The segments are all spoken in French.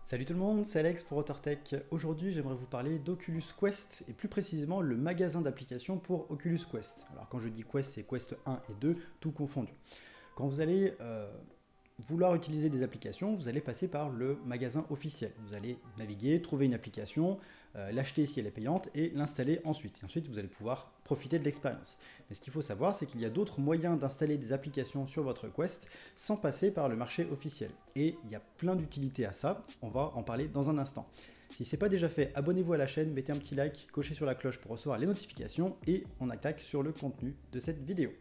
Salut tout le monde, c'est Alex pour AuthorTech. Aujourd'hui, j'aimerais vous parler d'Oculus Quest et plus précisément le magasin d'applications pour Oculus Quest. Alors quand je dis Quest, c'est Quest 1 et 2, tout confondu. Quand vous allez vouloir utiliser des applications, vous allez passer par le magasin officiel. Vous allez naviguer, trouver une application, l'acheter si elle est payante et l'installer ensuite. Et ensuite, vous allez pouvoir profiter de l'expérience. Mais ce qu'il faut savoir, c'est qu'il y a d'autres moyens d'installer des applications sur votre Quest sans passer par le marché officiel. Et il y a plein d'utilités à ça, on va en parler dans un instant. Si ce n'est pas déjà fait, abonnez-vous à la chaîne, mettez un petit like, cochez sur la cloche pour recevoir les notifications et on attaque sur le contenu de cette vidéo.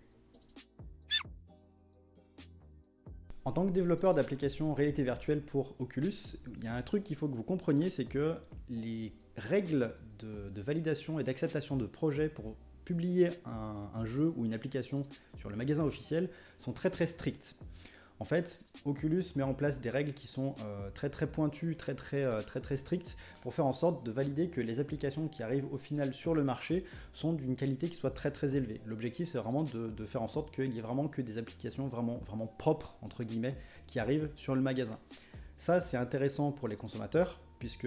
En tant que développeur d'applications réalité virtuelle pour Oculus, il y a un truc qu'il faut que vous compreniez, c'est que les règles de validation et d'acceptation de projet pour publier un jeu ou une application sur le magasin officiel sont très strictes. En fait, Oculus met en place des règles qui sont très pointues, très strictes pour faire en sorte de valider que les applications qui arrivent au final sur le marché sont d'une qualité qui soit très élevée. L'objectif, c'est vraiment de faire en sorte qu'il n'y ait vraiment que des applications vraiment propres, entre guillemets, qui arrivent sur le magasin. Ça, c'est intéressant pour les consommateurs, puisque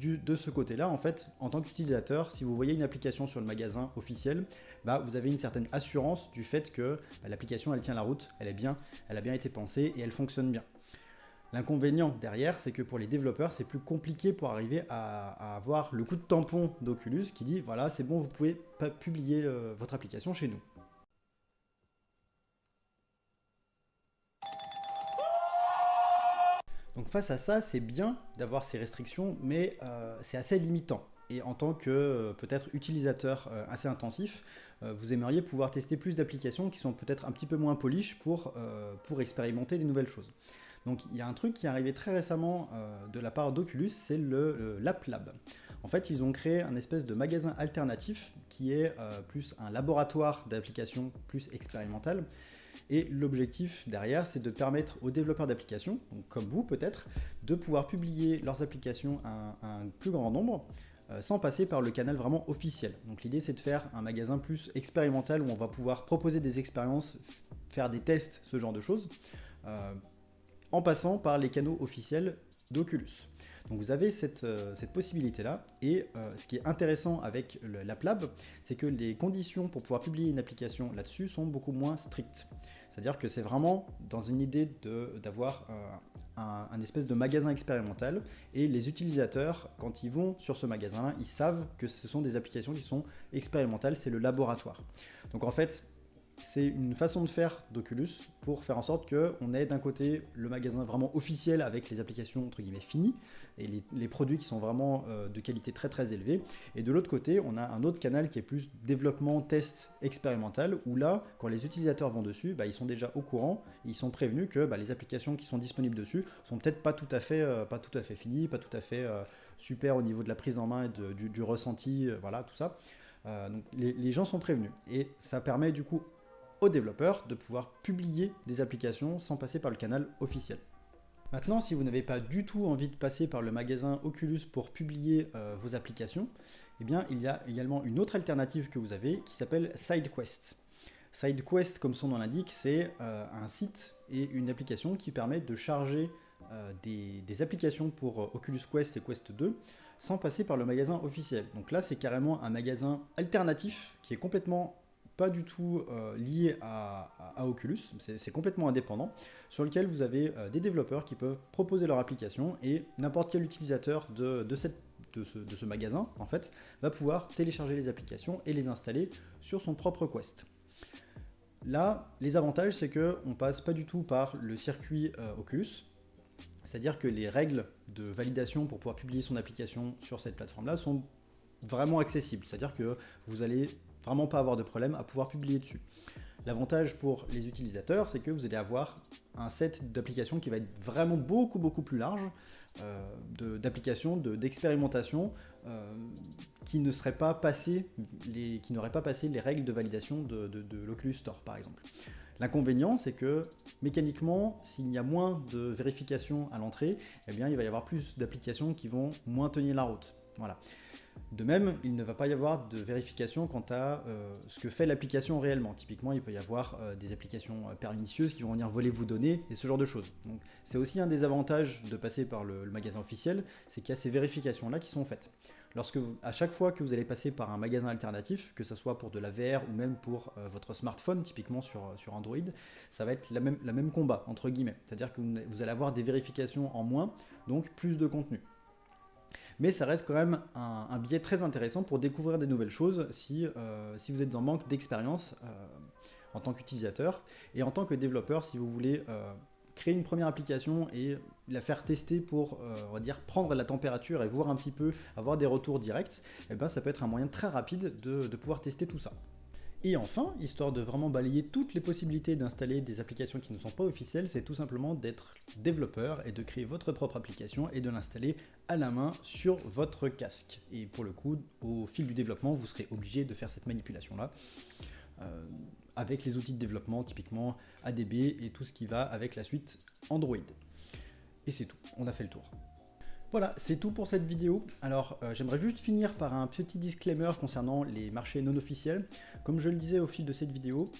de ce côté-là, en fait, en tant qu'utilisateur, si vous voyez une application sur le magasin officiel, vous avez une certaine assurance du fait que l'application, elle tient la route, elle a bien été pensée et elle fonctionne bien. L'inconvénient derrière, c'est que pour les développeurs, c'est plus compliqué pour arriver à avoir le coup de tampon d'Oculus qui dit voilà, c'est bon, vous pouvez publier votre application chez nous. Donc face à ça, c'est bien d'avoir ces restrictions, mais c'est assez limitant. Et en tant que peut-être utilisateur assez intensif, vous aimeriez pouvoir tester plus d'applications qui sont peut-être un petit peu moins polish pour expérimenter des nouvelles choses. Donc il y a un truc qui est arrivé très récemment de la part d'Oculus, c'est l'App Lab. En fait, ils ont créé un espèce de magasin alternatif qui est plus un laboratoire d'applications plus expérimental. Et l'objectif derrière, c'est de permettre aux développeurs d'applications, comme vous peut-être, de pouvoir publier leurs applications à un plus grand nombre, sans passer par le canal vraiment officiel. Donc l'idée, c'est de faire un magasin plus expérimental où on va pouvoir proposer des expériences, faire des tests, ce genre de choses, en passant par les canaux officiels d'Oculus. Donc vous avez cette possibilité-là, et ce qui est intéressant avec l'App Lab, c'est que les conditions pour pouvoir publier une application là-dessus sont beaucoup moins strictes. C'est-à-dire que c'est vraiment dans une idée d'avoir un espèce de magasin expérimental, et les utilisateurs, quand ils vont sur ce magasin-là, ils savent que ce sont des applications qui sont expérimentales, c'est le laboratoire. Donc en fait, c'est une façon de faire d'Oculus pour faire en sorte qu'on ait d'un côté le magasin vraiment officiel avec les applications entre guillemets finies et les produits qui sont vraiment de qualité très élevée, et de l'autre côté on a un autre canal qui est plus développement, test expérimental, où là quand les utilisateurs vont dessus, ils sont déjà au courant, ils sont prévenus que les applications qui sont disponibles dessus sont peut-être pas tout à fait finies, pas tout à fait super au niveau de la prise en main et du ressenti, voilà tout ça. Donc les gens sont prévenus, et ça permet du coup aux développeurs de pouvoir publier des applications sans passer par le canal officiel. Maintenant, si vous n'avez pas du tout envie de passer par le magasin Oculus pour publier vos applications, eh bien, il y a également une autre alternative que vous avez qui s'appelle SideQuest. SideQuest, comme son nom l'indique, c'est un site et une application qui permettent de charger des applications pour Oculus Quest et Quest 2 sans passer par le magasin officiel. Donc là, c'est carrément un magasin alternatif qui est complètement pas du tout lié à Oculus, c'est complètement indépendant, sur lequel vous avez des développeurs qui peuvent proposer leur application, et n'importe quel utilisateur de ce magasin en fait va pouvoir télécharger les applications et les installer sur son propre Quest. Là, les avantages, c'est qu'on passe pas du tout par le circuit Oculus, c'est-à-dire que les règles de validation pour pouvoir publier son application sur cette plateforme-là sont vraiment accessibles, c'est-à-dire que vous allez vraiment pas avoir de problème à pouvoir publier dessus. L'avantage pour les utilisateurs, c'est que vous allez avoir un set d'applications qui va être vraiment beaucoup plus large, d'applications, d'expérimentation, qui n'auraient pas passé les règles de validation de l'Oculus Store par exemple. L'inconvénient, c'est que mécaniquement, s'il y a moins de vérification à l'entrée, eh bien, il va y avoir plus d'applications qui vont moins tenir la route. Voilà. De même, il ne va pas y avoir de vérification quant à ce que fait l'application réellement. Typiquement, il peut y avoir des applications pernicieuses qui vont venir voler vos données et ce genre de choses. Donc, c'est aussi un des avantages de passer par le magasin officiel, c'est qu'il y a ces vérifications-là qui sont faites. À chaque fois que vous allez passer par un magasin alternatif, que ce soit pour de la VR ou même pour votre smartphone, typiquement sur Android, ça va être la même combat, entre guillemets. C'est-à-dire que vous allez avoir des vérifications en moins, donc plus de contenu. Mais ça reste quand même un biais très intéressant pour découvrir des nouvelles choses si vous êtes en manque d'expérience en tant qu'utilisateur. Et en tant que développeur, si vous voulez créer une première application et la faire tester pour, on va dire, prendre la température et voir un petit peu, avoir des retours directs, eh ben, ça peut être un moyen très rapide de pouvoir tester tout ça. Et enfin, histoire de vraiment balayer toutes les possibilités d'installer des applications qui ne sont pas officielles, c'est tout simplement d'être développeur et de créer votre propre application et de l'installer à la main sur votre casque. Et pour le coup, au fil du développement, vous serez obligé de faire cette manipulation-là avec les outils de développement, typiquement ADB et tout ce qui va avec la suite Android. Et c'est tout, on a fait le tour. Voilà, c'est tout pour cette vidéo. Alors, j'aimerais juste finir par un petit disclaimer concernant les marchés non officiels. Comme je le disais au fil de cette vidéo,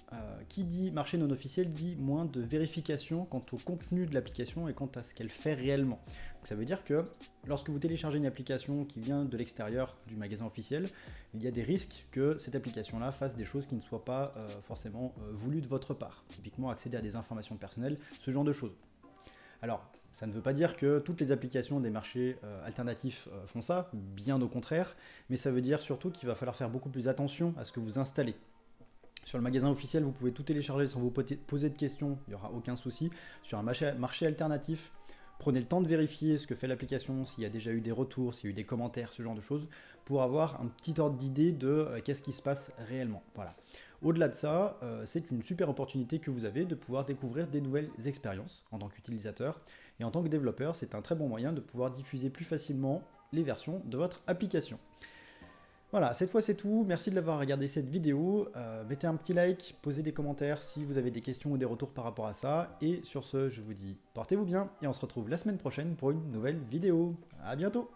qui dit marché non officiel dit moins de vérification quant au contenu de l'application et quant à ce qu'elle fait réellement. Donc, ça veut dire que lorsque vous téléchargez une application qui vient de l'extérieur du magasin officiel, il y a des risques que cette application-là fasse des choses qui ne soient pas forcément voulues de votre part. Typiquement, accéder à des informations personnelles, ce genre de choses. Alors, ça ne veut pas dire que toutes les applications des marchés alternatifs font ça, bien au contraire, mais ça veut dire surtout qu'il va falloir faire beaucoup plus attention à ce que vous installez. Sur le magasin officiel, vous pouvez tout télécharger sans vous poser de questions, il n'y aura aucun souci. Sur un marché alternatif, prenez le temps de vérifier ce que fait l'application, s'il y a déjà eu des retours, s'il y a eu des commentaires, ce genre de choses, pour avoir un petit ordre d'idée de qu'est-ce qui se passe réellement. Voilà. Au-delà de ça, c'est une super opportunité que vous avez de pouvoir découvrir des nouvelles expériences en tant qu'utilisateur. Et en tant que développeur, c'est un très bon moyen de pouvoir diffuser plus facilement les versions de votre application. Voilà, cette fois c'est tout. Merci de l'avoir regardé cette vidéo. Mettez un petit like, posez des commentaires si vous avez des questions ou des retours par rapport à ça. Et sur ce, je vous dis portez-vous bien et on se retrouve la semaine prochaine pour une nouvelle vidéo. À bientôt!